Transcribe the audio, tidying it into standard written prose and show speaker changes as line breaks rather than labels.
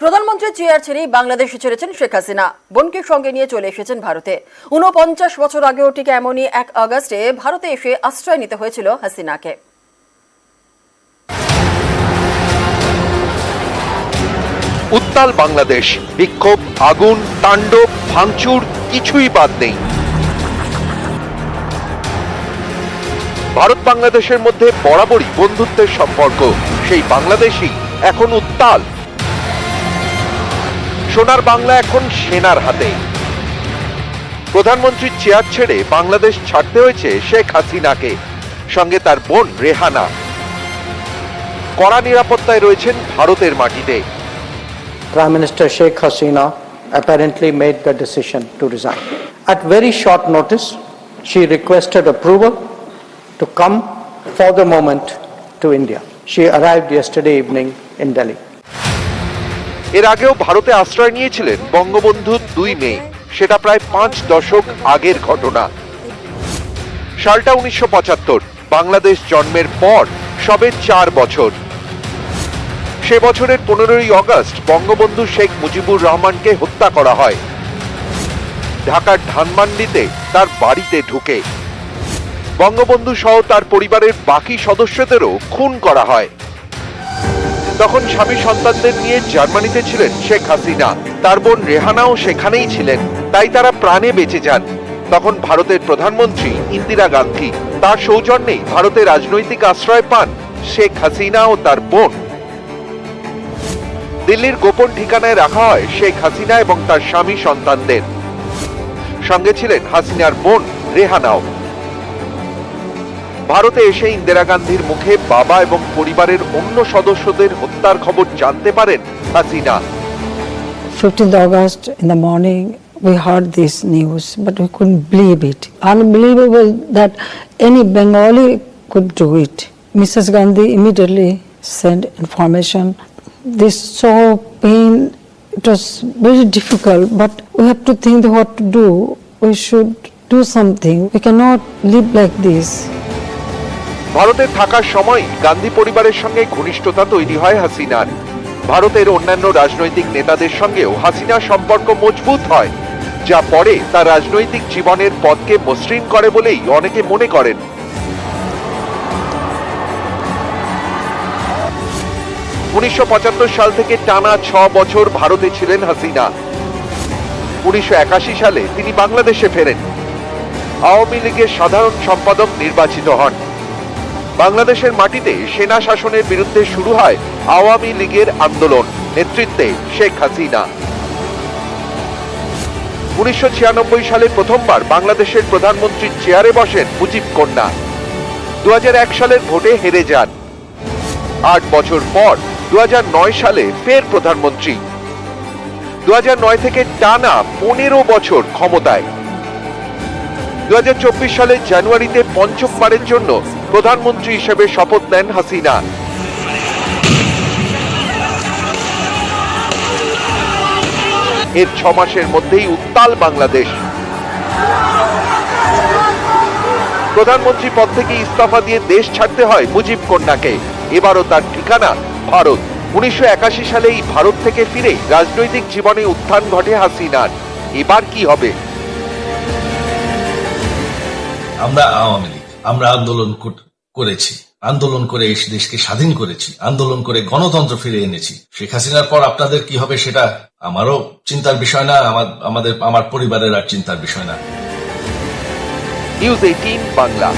প্রধানমন্ত্রী চেয়ার ছেড়েই বাংলাদেশে ছেড়েছেন শেখ হাসিনা। বোনকে সঙ্গে নিয়ে চলে এসেছেন ভারতে। ৪৯ বছর আগেও ঠিক এমনই ১ আগস্টে ভারতে এসে আশ্রয় নিতে হয়েছিল হাসিনাকে।
উত্তাল বাংলাদেশ, বিক্ষোভ, আগুন, তাণ্ডব, ভাঙচুর, কিছুই বাদ নেই। ভারত বাংলাদেশের মধ্যে বরাবরই বন্ধুত্বের সম্পর্ক। সেই বাংলাদেশই এখন উত্তাল। সোনার বাংলা এখন সেনার হাতে। প্রধানমন্ত্রীর চেয়ার ছেড়ে বাংলাদেশ ছাড়তে হয়েছে শেখ হাসিনাকে, সঙ্গে তার বোন রেহানা। কড়া নিরাপত্তায় রয়েছেন ভারতের মাটিতে।
Prime Minister Sheikh Hasina apparently made the decision to resign. At very short notice, she requested approval to come for the moment to India. She arrived yesterday evening in Delhi.
এর আগেও ভারতে আশ্রয় নিয়েছিলেন বঙ্গবন্ধুর ২ মেয়ে। সেটা প্রায় ৫ দশক আগের ঘটনা। সালটা ১৯৭৫, বাংলাদেশ জন্মের পর সবে ৪ বছর। সে বছরের ১৫ই আগস্ট বঙ্গবন্ধু শেখ মুজিবুর রহমানকে হত্যা করা হয় ঢাকার ধানমন্ডিতে তার বাড়িতে ঢুকে। বঙ্গবন্ধু সহ তার পরিবারের বাকি সদস্যদেরও খুন করা হয়। তখন স্বামী সন্তানদের নিয়ে জার্মানিতে ছিলেন শেখ হাসিনা। তার বোন রেহানাও সেখানেই ছিলেন, তাই তারা প্রাণে বেঁচে যান। তখন ভারতের প্রধানমন্ত্রী ইন্দিরা গান্ধী। তার সৌজন্যেই ভারতে রাজনৈতিক আশ্রয় পান শেখ হাসিনা ও তার বোন। দিল্লির গোপন ঠিকানায় রাখা হয় শেখ হাসিনা এবং তার স্বামী সন্তানদের। সঙ্গে ছিলেন হাসিনার বোন রেহানাও। ভারতে এসে ইন্দিরা গান্ধীর মুখে বাবা এবং পরিবারের অন্য সদস্যদের হত্যার খবর জানতে পারেন Hasina.
15th August in the morning we heard this news, but we couldn't believe it. Unbelievable that any Bengali could do it. Mrs. Gandhi immediately sent information. This so pain, it was very difficult, but we have to think what to do. We should do something. We cannot live like this.
ভারতে থাকার সময় গান্ধী পরিবারের সঙ্গে ঘনিষ্ঠতা তৈরি হয় হাসিনার। ভারতের অন্যান্য রাজনৈতিক নেতাদের সঙ্গেও হাসিনার সম্পর্ক মজবুত হয়, যা পরে তার রাজনৈতিক জীবনের পথকে মসৃণ করে বলেই অনেকে মনে করেন। ১৯৭৫ সাল থেকে টানা ৬ বছর ভারতে ছিলেন হাসিনা। ১৯৮১ সালে তিনি বাংলাদেশে ফেরেন। আওয়ামী লীগের সাধারণ সম্পাদক নির্বাচিত হন। বাংলাদেশের মাটিতে সেনা শাসনের বিরুদ্ধে শুরু হয় আওয়ামী লীগের আন্দোলন, নেতৃত্বে শেখ হাসিনা। ১৯৯৬ সালে প্রথমবার বাংলাদেশের প্রধানমন্ত্রীর চেয়ারে বসেন মুজিব কন্যা। ২০০১ সালের ভোটে হেরে যান। ৮ বছর পর ২০০৯ সালে ফের প্রধানমন্ত্রী। ২০০৯ থেকে টানা ১৫ বছর ক্ষমতায়। ২০২৪ সালের জানুয়ারিতে পঞ্চমবারের জন্য প্রধানমন্ত্রী হিসেবে শপথ নেন হাসিনা। এর ৬ মাসের মধ্যেই উত্তাল বাংলাদেশ। প্রধানমন্ত্রী পদ থেকে ইস্তফা দিয়ে দেশ ছাড়তে হয় মুজিব কন্যাকে। এবারও তার ঠিকানা ভারত। ১৯৮১ সালেই ভারত থেকে ফিরে রাজনৈতিক জীবনে উত্থান ঘটে হাসিনার। এবার কি হবে?
আমরা আওয়ামী লীগ, আমরা আন্দোলন করেছি, আন্দোলন করে এই দেশকে স্বাধীন করেছি, আন্দোলন করে গণতন্ত্র ফিরে এনেছি। শেখ হাসিনার পর আপনাদের কি হবে সেটা আমারও চিন্তার বিষয় না, আমার পরিবারের আর চিন্তার বিষয় না।
নিউজ 18 বাংলা।